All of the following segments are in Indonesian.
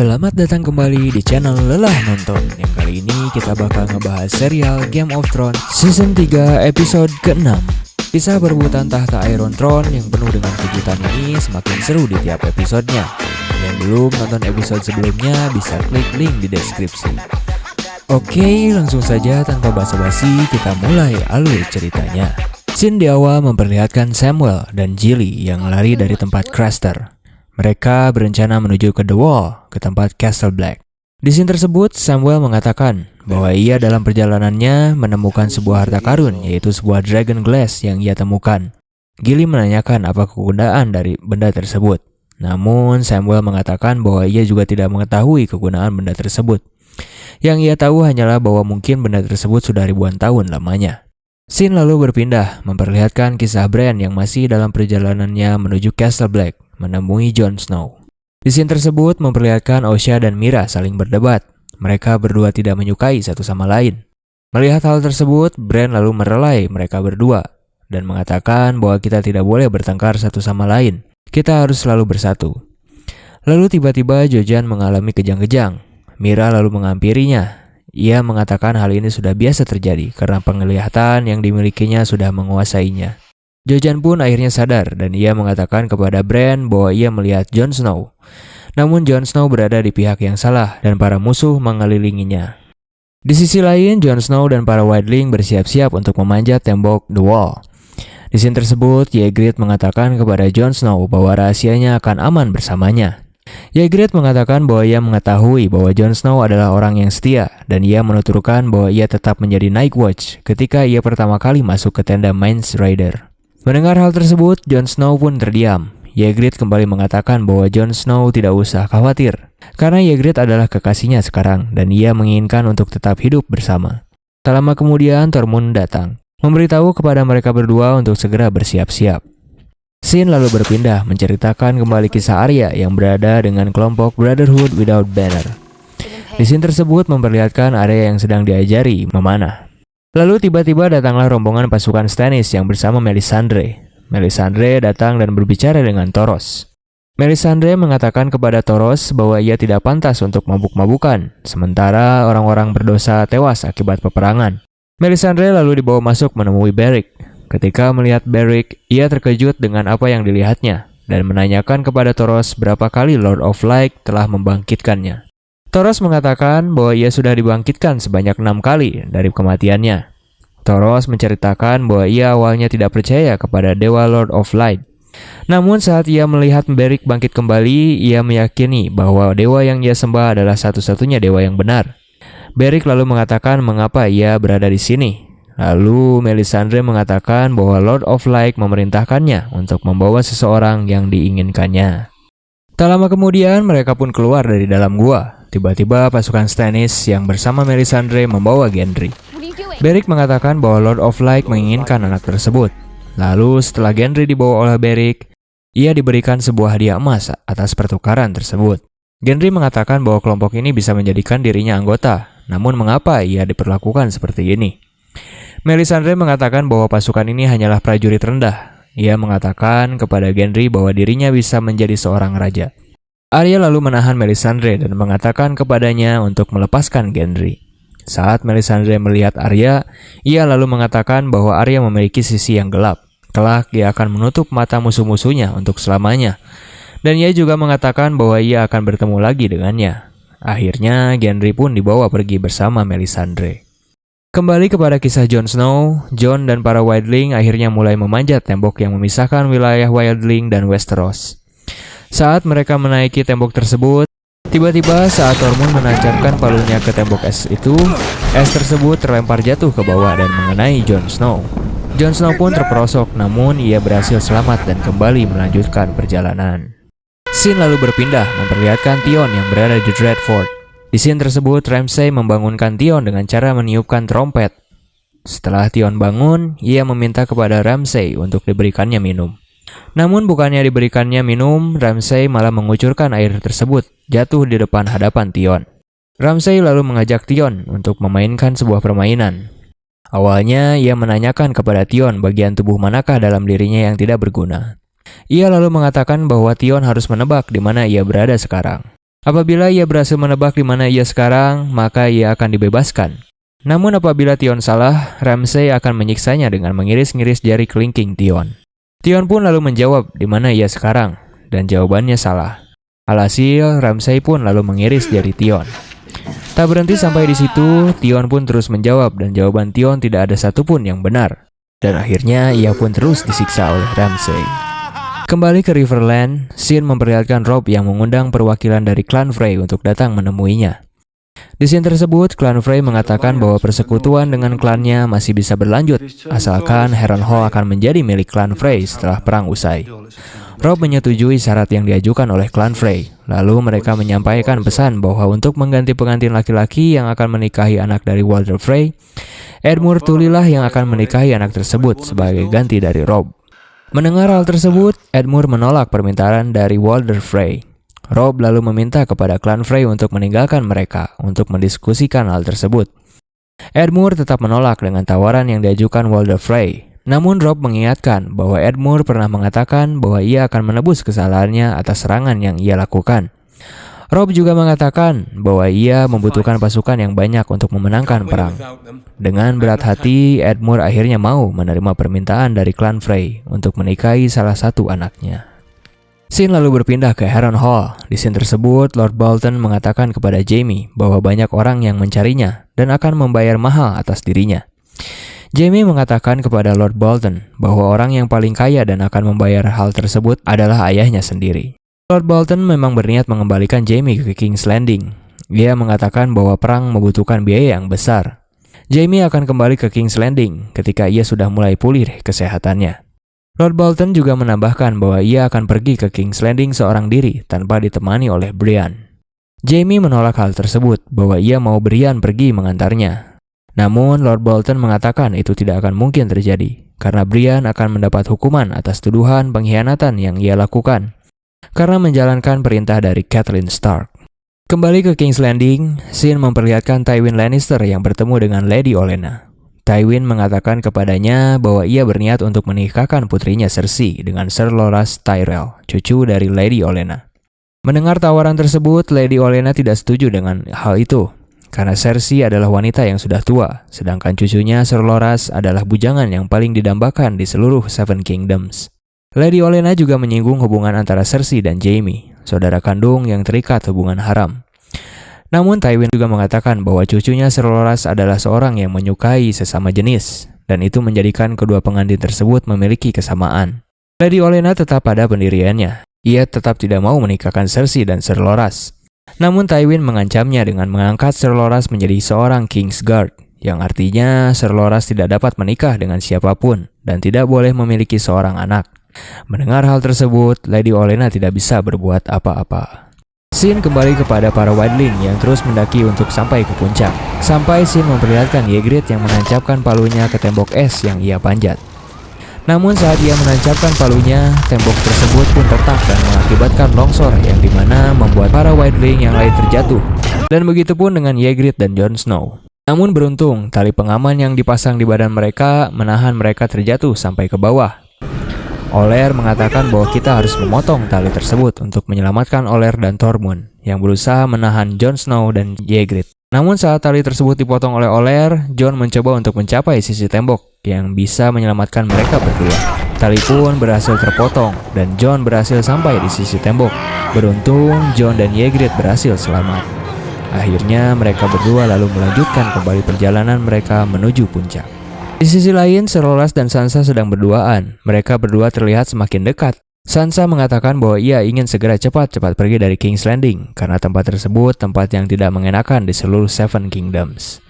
Selamat datang kembali di channel Lelah Nonton. Yang kali ini kita bakal ngebahas serial Game of Thrones Season 3 episode ke-6. Kisah berebutan tahta Iron Throne yang penuh dengan kejutan ini semakin seru di tiap episodenya. Yang belum nonton episode sebelumnya bisa klik link di deskripsi. Oke, langsung saja tanpa basa-basi kita mulai alur ceritanya. Scene di awal memperlihatkan Samwell dan Gilly yang lari dari tempat Craster. Mereka berencana menuju ke The Wall, ke tempat Castle Black. Di scene tersebut, Samwell mengatakan bahwa ia dalam perjalanannya menemukan sebuah harta karun, yaitu sebuah Dragon Glass yang ia temukan. Gilly menanyakan apa kegunaan dari benda tersebut. Namun, Samwell mengatakan bahwa ia juga tidak mengetahui kegunaan benda tersebut. Yang ia tahu hanyalah bahwa mungkin benda tersebut sudah ribuan tahun lamanya. Scene lalu berpindah, memperlihatkan kisah Bran yang masih dalam perjalanannya menuju Castle Black, menemui Jon Snow. Di scene tersebut memperlihatkan Osha dan Mira saling berdebat. Mereka berdua tidak menyukai satu sama lain. Melihat hal tersebut, Bran lalu merelai mereka berdua dan mengatakan bahwa kita tidak boleh bertengkar satu sama lain. Kita harus selalu bersatu. Lalu tiba-tiba Jojen mengalami kejang-kejang. Mira lalu menghampirinya. Ia mengatakan hal ini sudah biasa terjadi karena penglihatan yang dimilikinya sudah menguasainya. Jojen pun akhirnya sadar dan ia mengatakan kepada Bran bahwa ia melihat Jon Snow. Namun Jon Snow berada di pihak yang salah dan para musuh mengelilinginya. Di sisi lain, Jon Snow dan para Wildling bersiap-siap untuk memanjat tembok The Wall. Di scene tersebut, Ygritte mengatakan kepada Jon Snow bahwa rahasianya akan aman bersamanya. Ygritte mengatakan bahwa ia mengetahui bahwa Jon Snow adalah orang yang setia dan ia menuturkan bahwa ia tetap menjadi Night Watch ketika ia pertama kali masuk ke tenda Mance Rayder. Mendengar hal tersebut, Jon Snow pun terdiam. Ygritte kembali mengatakan bahwa Jon Snow tidak usah khawatir, karena Ygritte adalah kekasihnya sekarang dan ia menginginkan untuk tetap hidup bersama. Tak lama kemudian, Tormund datang, memberitahu kepada mereka berdua untuk segera bersiap-siap. Scene lalu berpindah menceritakan kembali kisah Arya yang berada dengan kelompok Brotherhood Without Banner. Di scene tersebut memperlihatkan Arya yang sedang diajari memanah. Lalu tiba-tiba datanglah rombongan pasukan Stannis yang bersama Melisandre. Melisandre datang dan berbicara dengan Thoros. Melisandre mengatakan kepada Thoros bahwa ia tidak pantas untuk mabuk-mabukan, sementara orang-orang berdosa tewas akibat peperangan. Melisandre lalu dibawa masuk menemui Beric. Ketika melihat Beric, ia terkejut dengan apa yang dilihatnya dan menanyakan kepada Thoros berapa kali Lord of Light telah membangkitkannya. Thoros mengatakan bahwa ia sudah dibangkitkan sebanyak 6 kali dari kematiannya. Thoros menceritakan bahwa ia awalnya tidak percaya kepada Dewa Lord of Light. Namun saat ia melihat Beric bangkit kembali, ia meyakini bahwa dewa yang ia sembah adalah satu-satunya dewa yang benar. Beric lalu mengatakan mengapa ia berada di sini. Lalu Melisandre mengatakan bahwa Lord of Light memerintahkannya untuk membawa seseorang yang diinginkannya. Tak lama kemudian mereka pun keluar dari dalam gua. Tiba-tiba pasukan Stannis yang bersama Melisandre membawa Gendry. Beric mengatakan bahwa Lord of Light menginginkan anak tersebut. Lalu setelah Gendry dibawa oleh Beric, ia diberikan sebuah hadiah emas atas pertukaran tersebut. Gendry mengatakan bahwa kelompok ini bisa menjadikan dirinya anggota. Namun mengapa ia diperlakukan seperti ini? Melisandre mengatakan bahwa pasukan ini hanyalah prajurit rendah. Ia mengatakan kepada Gendry bahwa dirinya bisa menjadi seorang raja. Arya lalu menahan Melisandre dan mengatakan kepadanya untuk melepaskan Gendry. Saat Melisandre melihat Arya, ia lalu mengatakan bahwa Arya memiliki sisi yang gelap. Kelak ia akan menutup mata musuh-musuhnya untuk selamanya. Dan ia juga mengatakan bahwa ia akan bertemu lagi dengannya. Akhirnya Gendry pun dibawa pergi bersama Melisandre. Kembali kepada kisah Jon Snow, Jon dan para Wildling akhirnya mulai memanjat tembok yang memisahkan wilayah Wildling dan Westeros. Saat mereka menaiki tembok tersebut, tiba-tiba saat Tormund menancapkan palunya ke tembok es itu, es tersebut terlempar jatuh ke bawah dan mengenai Jon Snow. Jon Snow pun terperosok, namun ia berhasil selamat dan kembali melanjutkan perjalanan. Scene lalu berpindah memperlihatkan Theon yang berada di Dreadfort. Di scene tersebut, Ramsay membangunkan Theon dengan cara meniupkan trompet. Setelah Theon bangun, ia meminta kepada Ramsay untuk diberikannya minum. Namun bukannya diberikannya minum, Ramsay malah mengucurkan air tersebut jatuh di depan hadapan Theon. Ramsay lalu mengajak Theon untuk memainkan sebuah permainan. Awalnya ia menanyakan kepada Theon bagian tubuh manakah dalam dirinya yang tidak berguna. Ia lalu mengatakan bahwa Theon harus menebak di mana ia berada sekarang. Apabila ia berhasil menebak di mana ia sekarang, maka ia akan dibebaskan. Namun apabila Tion salah, Ramsay akan menyiksanya dengan mengiris-ngiris jari kelingking Tion. Tion pun lalu menjawab di mana ia sekarang, dan jawabannya salah. Alhasil, Ramsay pun lalu mengiris jari Tion. Tak berhenti sampai di situ, Tion pun terus menjawab dan jawaban Tion tidak ada satupun yang benar. Dan akhirnya ia pun terus disiksa oleh Ramsay. Kembali ke Riverland, Shin memperlihatkan Rob yang mengundang perwakilan dari klan Frey untuk datang menemuinya. Di scene tersebut, klan Frey mengatakan bahwa persekutuan dengan klannya masih bisa berlanjut, asalkan Harrenhal akan menjadi milik klan Frey setelah perang usai. Rob menyetujui syarat yang diajukan oleh klan Frey, lalu mereka menyampaikan pesan bahwa untuk mengganti pengantin laki-laki yang akan menikahi anak dari Walder Frey, Edmure Tullylah yang akan menikahi anak tersebut sebagai ganti dari Rob. Mendengar hal tersebut, Edmure menolak permintaan dari Walder Frey. Rob lalu meminta kepada klan Frey untuk meninggalkan mereka untuk mendiskusikan hal tersebut. Edmure tetap menolak dengan tawaran yang diajukan Walder Frey. Namun Rob mengingatkan bahwa Edmure pernah mengatakan bahwa ia akan menebus kesalahannya atas serangan yang ia lakukan. Rob juga mengatakan bahwa ia membutuhkan pasukan yang banyak untuk memenangkan perang. Dengan berat hati, Edmure akhirnya mau menerima permintaan dari klan Frey untuk menikahi salah satu anaknya. Scene lalu berpindah ke Harrenhal. Di scene tersebut, Lord Bolton mengatakan kepada Jaime bahwa banyak orang yang mencarinya dan akan membayar mahal atas dirinya. Jaime mengatakan kepada Lord Bolton bahwa orang yang paling kaya dan akan membayar hal tersebut adalah ayahnya sendiri. Lord Bolton memang berniat mengembalikan Jaime ke King's Landing. Dia mengatakan bahwa perang membutuhkan biaya yang besar. Jaime akan kembali ke King's Landing ketika ia sudah mulai pulih kesehatannya. Lord Bolton juga menambahkan bahwa ia akan pergi ke King's Landing seorang diri tanpa ditemani oleh Brienne. Jaime menolak hal tersebut bahwa ia mau Brienne pergi mengantarnya. Namun Lord Bolton mengatakan itu tidak akan mungkin terjadi karena Brienne akan mendapat hukuman atas tuduhan pengkhianatan yang ia lakukan karena menjalankan perintah dari Catelyn Stark. Kembali ke King's Landing, Shin memperlihatkan Tywin Lannister yang bertemu dengan Lady Olenna. Tywin mengatakan kepadanya bahwa ia berniat untuk menikahkan putrinya Cersei dengan Ser Loras Tyrell, cucu dari Lady Olenna. Mendengar tawaran tersebut, Lady Olenna tidak setuju dengan hal itu, karena Cersei adalah wanita yang sudah tua, sedangkan cucunya Ser Loras adalah bujangan yang paling didambakan di seluruh Seven Kingdoms. Lady Olenna juga menyinggung hubungan antara Cersei dan Jaime, saudara kandung yang terikat hubungan haram. Namun Tywin juga mengatakan bahwa cucunya Ser Loras adalah seorang yang menyukai sesama jenis, dan itu menjadikan kedua pengantin tersebut memiliki kesamaan. Lady Olenna tetap pada pendiriannya. Ia tetap tidak mau menikahkan Cersei dan Ser Loras. Namun Tywin mengancamnya dengan mengangkat Ser Loras menjadi seorang Kingsguard, yang artinya Ser Loras tidak dapat menikah dengan siapapun dan tidak boleh memiliki seorang anak. Mendengar hal tersebut, Lady Olenna tidak bisa berbuat apa-apa. Scene kembali kepada para wildling yang terus mendaki untuk sampai ke puncak. Sampai Scene memperlihatkan Ygritte yang menancapkan palunya ke tembok es yang ia panjat. Namun saat ia menancapkan palunya, tembok tersebut pun retak dan mengakibatkan longsor yang dimana membuat para wildling yang lain terjatuh. Dan begitu pun dengan Ygritte dan Jon Snow. Namun beruntung, tali pengaman yang dipasang di badan mereka menahan mereka terjatuh sampai ke bawah. Oler mengatakan bahwa kita harus memotong tali tersebut untuk menyelamatkan Oler dan Tormund yang berusaha menahan Jon Snow dan Ygritte. Namun saat tali tersebut dipotong oleh Oler, Jon mencoba untuk mencapai sisi tembok yang bisa menyelamatkan mereka berdua. Tali pun berhasil terpotong dan Jon berhasil sampai di sisi tembok. Beruntung, Jon dan Ygritte berhasil selamat. Akhirnya mereka berdua lalu melanjutkan kembali perjalanan mereka menuju puncak. Di sisi lain, Ser Loras dan Sansa sedang berduaan. Mereka berdua terlihat semakin dekat. Sansa mengatakan bahwa ia ingin segera cepat-cepat pergi dari King's Landing karena tempat tersebut tempat yang tidak mengenakan di seluruh Seven Kingdoms.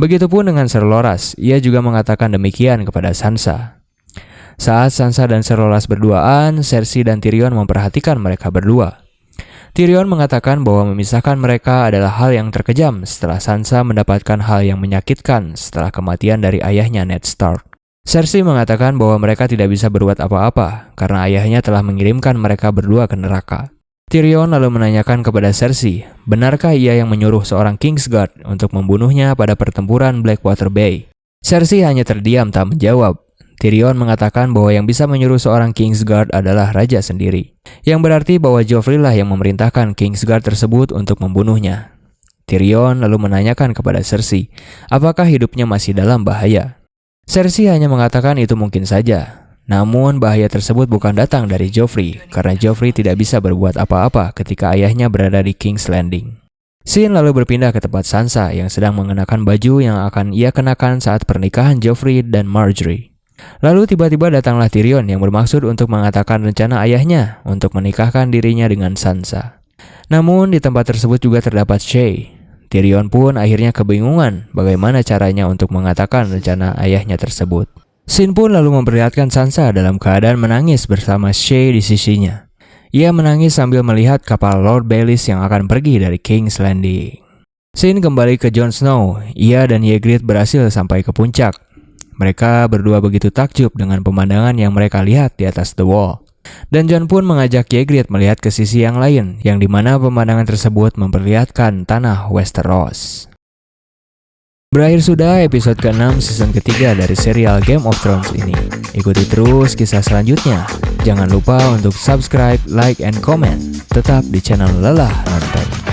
Begitupun dengan Ser Loras, ia juga mengatakan demikian kepada Sansa. Saat Sansa dan Ser Loras berduaan, Cersei dan Tyrion memperhatikan mereka berdua. Tyrion mengatakan bahwa memisahkan mereka adalah hal yang terkejam setelah Sansa mendapatkan hal yang menyakitkan setelah kematian dari ayahnya Ned Stark. Cersei mengatakan bahwa mereka tidak bisa berbuat apa-apa karena ayahnya telah mengirimkan mereka berdua ke neraka. Tyrion lalu menanyakan kepada Cersei, benarkah ia yang menyuruh seorang Kingsguard untuk membunuhnya pada pertempuran Blackwater Bay? Cersei hanya terdiam tak menjawab. Tyrion mengatakan bahwa yang bisa menyuruh seorang Kingsguard adalah raja sendiri, yang berarti bahwa Joffrey lah yang memerintahkan Kingsguard tersebut untuk membunuhnya. Tyrion lalu menanyakan kepada Cersei, apakah hidupnya masih dalam bahaya. Cersei hanya mengatakan itu mungkin saja, namun bahaya tersebut bukan datang dari Joffrey, karena Joffrey tidak bisa berbuat apa-apa ketika ayahnya berada di King's Landing. Scene lalu berpindah ke tempat Sansa yang sedang mengenakan baju yang akan ia kenakan saat pernikahan Joffrey dan Margaery. Lalu tiba-tiba datanglah Tyrion yang bermaksud untuk mengatakan rencana ayahnya untuk menikahkan dirinya dengan Sansa. Namun di tempat tersebut juga terdapat Shae. Tyrion pun akhirnya kebingungan bagaimana caranya untuk mengatakan rencana ayahnya tersebut. Scene pun lalu memperlihatkan Sansa dalam keadaan menangis bersama Shae di sisinya. Ia menangis sambil melihat kapal Lord Baelys yang akan pergi dari King's Landing. Scene kembali ke Jon Snow. Ia dan Ygritte berhasil sampai ke puncak. Mereka berdua begitu takjub dengan pemandangan yang mereka lihat di atas The Wall. Dan Jon pun mengajak Ygritte melihat ke sisi yang lain, yang dimana pemandangan tersebut memperlihatkan tanah Westeros. Berakhir sudah episode ke-6 season ketiga dari serial Game of Thrones ini. Ikuti terus kisah selanjutnya. Jangan lupa untuk subscribe, like, and comment. Tetap di channel Lelah Nonton.